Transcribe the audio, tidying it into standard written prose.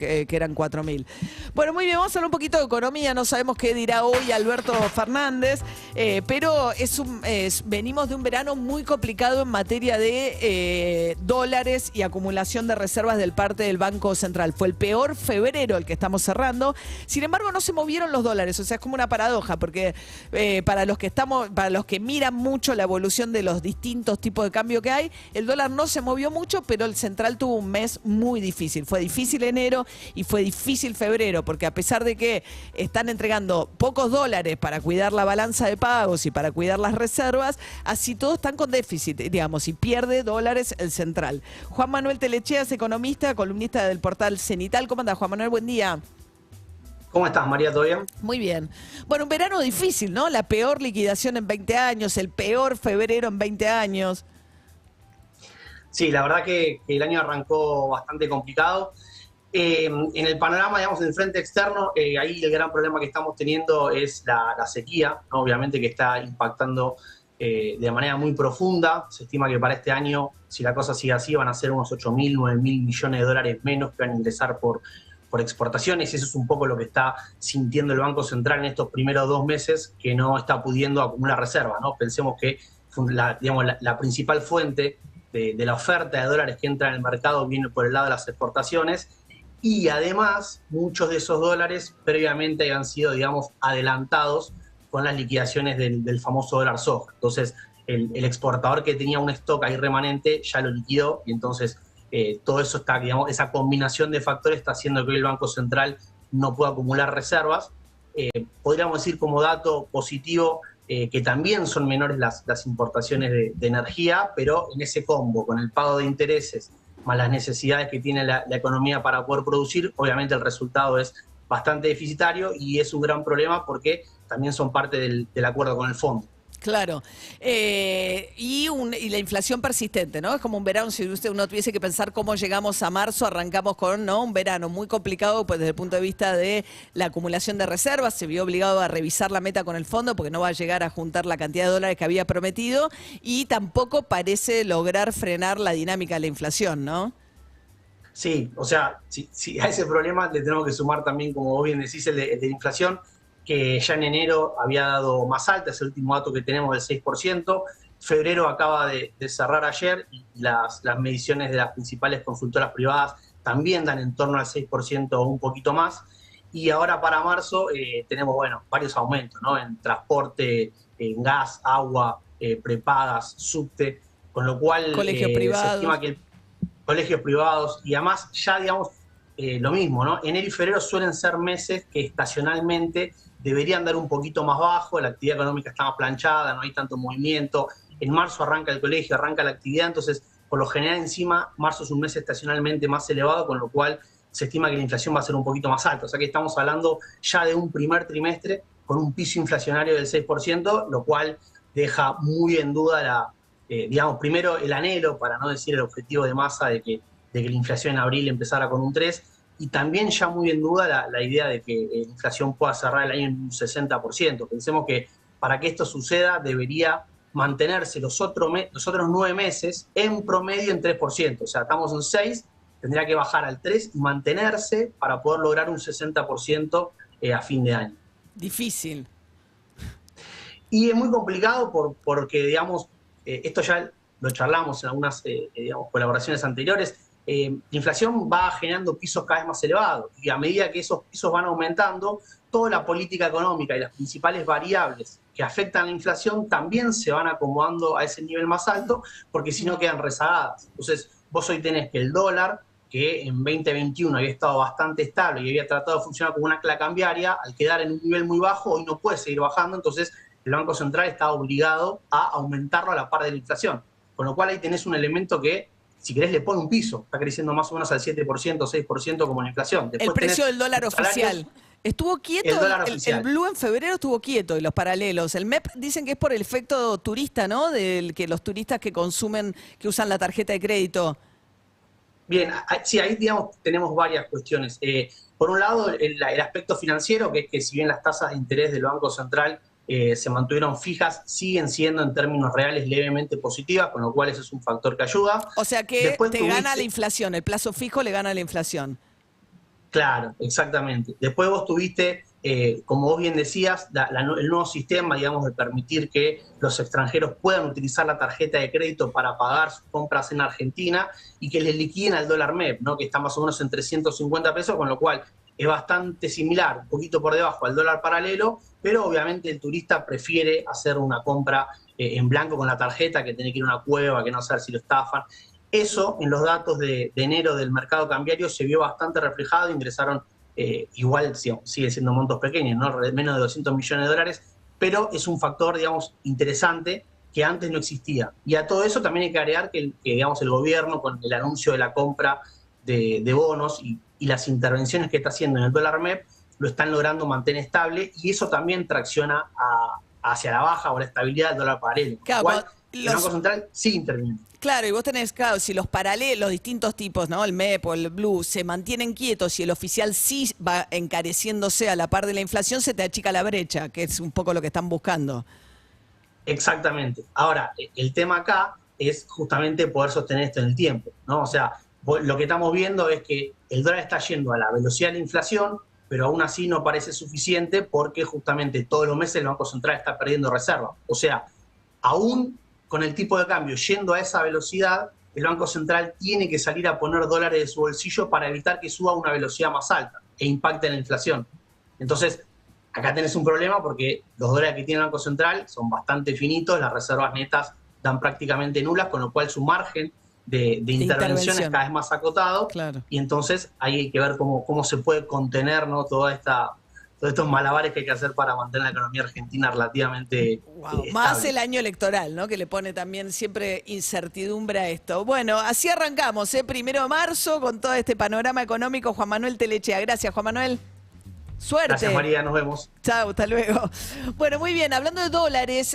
que eran 4.000. Bueno, muy bien, vamos a hablar un poquito de economía. No sabemos qué dirá hoy Alberto Fernández, pero venimos de un verano muy complicado en materia de dólares y acumulación de reservas del parte del Banco Central. Fue el peor febrero el que estamos cerrando. Sin embargo, no se movieron los dólares. O sea, es como una paradoja, porque para los que miran mucho la evolución de los distintos tipos de cambio que hay, el dólar no se movió mucho, pero el central tuvo un mes muy difícil. Fue difícil enero y fue difícil febrero, porque a pesar de que están entregando pocos dólares para cuidar la balanza de pagos y para cuidar las reservas, así todos están con déficit, digamos, y pierde dólares el central. Juan Manuel Telechea es economista, columnista del portal Cenital. ¿Cómo andás, Juan Manuel? Buen día. ¿Cómo estás, María? ¿Todo bien? Muy bien. Bueno, un verano difícil, ¿no? La peor liquidación en 20 años, el peor febrero en 20 años. Sí, la verdad que el año arrancó bastante complicado. En el panorama, digamos, en el frente externo, ahí el gran problema que estamos teniendo es la sequía, ¿no? Obviamente que está impactando de manera muy profunda. Se estima que para este año, si la cosa sigue así, van a ser unos 8.000, 9.000 millones de dólares menos que van a ingresar por exportaciones, y eso es un poco lo que está sintiendo el Banco Central en estos primeros 2 meses, que no está pudiendo acumular reservas, ¿no? Pensemos que la principal fuente de la oferta de dólares que entra en el mercado viene por el lado de las exportaciones, y además muchos de esos dólares previamente habían sido, digamos, adelantados con las liquidaciones del famoso dólar soja. Entonces, el exportador que tenía un stock ahí remanente ya lo liquidó, y entonces todo eso está, digamos, esa combinación de factores está haciendo que el Banco Central no pueda acumular reservas. Podríamos decir como dato positivo que también son menores las importaciones de energía, pero en ese combo, con el pago de intereses, más las necesidades que tiene la economía para poder producir, obviamente el resultado es bastante deficitario, y es un gran problema porque también son parte del acuerdo con el fondo. Claro. Y la inflación persistente, ¿no? Es como un verano, si uno tuviese que pensar cómo llegamos a marzo, arrancamos con, ¿no?, un verano muy complicado, pues desde el punto de vista de la acumulación de reservas. Se vio obligado a revisar la meta con el fondo porque no va a llegar a juntar la cantidad de dólares que había prometido, y tampoco parece lograr frenar la dinámica de la inflación, ¿no? Sí, o sea, si a ese problema le tenemos que sumar también, como vos bien decís, el de la inflación, que ya en enero había dado más alta, es el último dato que tenemos del 6%. Febrero acaba de cerrar ayer, y las mediciones de las principales consultoras privadas también dan en torno al 6% o un poquito más. Y ahora para marzo tenemos, bueno, varios aumentos, ¿no? En transporte, en gas, agua, prepagas, subte, con lo cual Colegios se privados. estima que colegios privados, y además ya, digamos, lo mismo, ¿no? Enero y febrero suelen ser meses que estacionalmente deberían dar un poquito más bajo, la actividad económica está más planchada, no hay tanto movimiento. En marzo arranca el colegio, arranca la actividad, entonces, por lo general, encima, marzo es un mes estacionalmente más elevado, con lo cual se estima que la inflación va a ser un poquito más alta. O sea que estamos hablando ya de un primer trimestre con un piso inflacionario del 6%, lo cual deja muy en duda digamos, primero el anhelo, para no decir el objetivo de Massa de que la inflación en abril empezara con un 3%, y también ya muy en duda la idea de que la inflación pueda cerrar el año en un 60%. Pensemos que para que esto suceda debería mantenerse los otros 9 meses en promedio en 3%. O sea, estamos en 6, tendría que bajar al 3 y mantenerse para poder lograr un 60% a fin de año. Difícil. Y es muy complicado porque, digamos, esto ya lo charlamos en algunas digamos, colaboraciones anteriores. La inflación va generando pisos cada vez más elevados, y a medida que esos pisos van aumentando, toda la política económica y las principales variables que afectan a la inflación también se van acomodando a ese nivel más alto, porque si no quedan rezagadas. Entonces, vos hoy tenés que el dólar, que en 2021 había estado bastante estable y había tratado de funcionar como una ancla cambiaria, al quedar en un nivel muy bajo, hoy no puede seguir bajando, entonces el Banco Central está obligado a aumentarlo a la par de la inflación. Con lo cual ahí tenés un elemento que, si querés, le pone un piso. Está creciendo más o menos al 7%, 6% como la inflación. Después el precio del dólar oficial. Estuvo quieto, el blue en febrero estuvo quieto, y los paralelos. El MEP dicen que es por el efecto turista, ¿no? Del que los turistas que consumen, que usan la tarjeta de crédito. Bien, sí, ahí, digamos, tenemos varias cuestiones. Por un lado, el aspecto financiero, que es que si bien las tasas de interés del Banco Central se mantuvieron fijas, siguen siendo en términos reales levemente positivas, con lo cual eso es un factor que ayuda. O sea que después te gana la inflación, el plazo fijo le gana la inflación. Claro, exactamente. Después vos tuviste, como vos bien decías, el nuevo sistema, digamos, de permitir que los extranjeros puedan utilizar la tarjeta de crédito para pagar sus compras en Argentina y que les liquiden al dólar MEP, ¿no? Que está más o menos en 350 pesos, con lo cual es bastante similar, un poquito por debajo al dólar paralelo, pero obviamente el turista prefiere hacer una compra en blanco con la tarjeta que tener que ir a una cueva, que no saber si lo estafan. Eso en los datos de enero del mercado cambiario se vio bastante reflejado, ingresaron igual, sigue siendo montos pequeños, ¿no? Menos de 200 millones de dólares, pero es un factor, digamos, interesante que antes no existía. Y a todo eso también hay que agregar digamos, el gobierno, con el anuncio de la compra de bonos y las intervenciones que está haciendo en el dólar MEP, lo están logrando mantener estable y eso también tracciona hacia la baja o la estabilidad del dólar paralelo. Claro, Igual, el Banco Central sigue interviniendo. Claro, y vos tenés, claro, si los paralelos, los distintos tipos, ¿no? El MEP o el Blue, se mantienen quietos y el oficial sí va encareciéndose a la par de la inflación, se te achica la brecha, que es un poco lo que están buscando. Exactamente. Ahora, el tema acá es justamente poder sostener esto en el tiempo, ¿no? O sea, lo que estamos viendo es que el dólar está yendo a la velocidad de la inflación, pero aún así no parece suficiente porque justamente todos los meses el Banco Central está perdiendo reserva. O sea, aún con el tipo de cambio yendo a esa velocidad, el Banco Central tiene que salir a poner dólares de su bolsillo para evitar que suba a una velocidad más alta e impacte en la inflación. Entonces, acá tenés un problema porque los dólares que tiene el Banco Central son bastante finitos, las reservas netas dan prácticamente nulas, con lo cual su margen de intervención es cada vez más acotado. Claro. Y entonces ahí hay que ver cómo se puede contener, ¿no? Todos estos malabares que hay que hacer para mantener la economía argentina relativamente Más estable. el año electoral, ¿no? Que le pone también siempre incertidumbre a esto. Bueno, así arrancamos, 1 de marzo, con todo este panorama económico. Juan Manuel Telechea. Gracias, Juan Manuel. Suerte. Gracias, María, nos vemos. Chao, hasta luego. Bueno, muy bien, hablando de dólares,